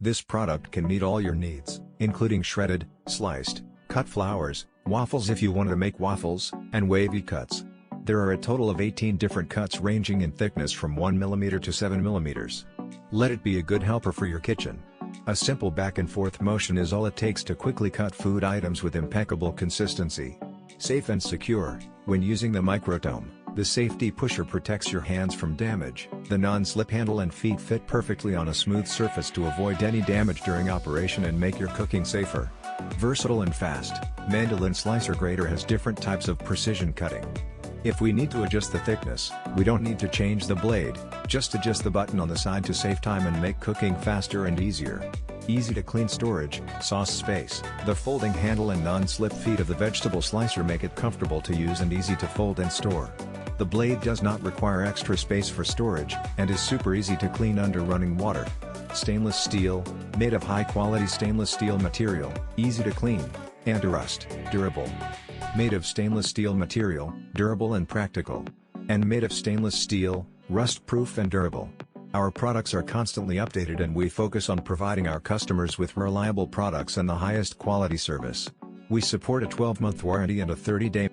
This product can meet all your needs, including shredded, sliced, cut flours, waffles if you want to make waffles, and wavy cuts. There are a total of 18 different cuts ranging in thickness from 1 mm to 7 mm. Let it be a good helper for your kitchen. A simple back and forth motion is all it takes to quickly cut food items with impeccable consistency. Safe and secure. When using the microtome, the safety pusher protects your hands from damage. The non-slip handle and feet fit perfectly on a smooth surface to avoid any damage during operation and make your cooking safer. Versatile and fast, Mandolin Slicer Grater has different types of precision cutting. If we need to adjust the thickness, we don't need to change the blade, just adjust the button on the side to save time and make cooking faster and easier. Easy to clean storage, sauce space. The folding handle and non-slip feet of the vegetable slicer make it comfortable to use and easy to fold and store. The blade does not require extra space for storage, and is super easy to clean under running water. Stainless steel, made of high-quality stainless steel material, easy to clean, anti-rust, durable. Made of stainless steel material, durable and practical. And made of stainless steel, rust-proof and durable. Our products are constantly updated and we focus on providing our customers with reliable products and the highest quality service. We support a 12-month warranty and a 30-day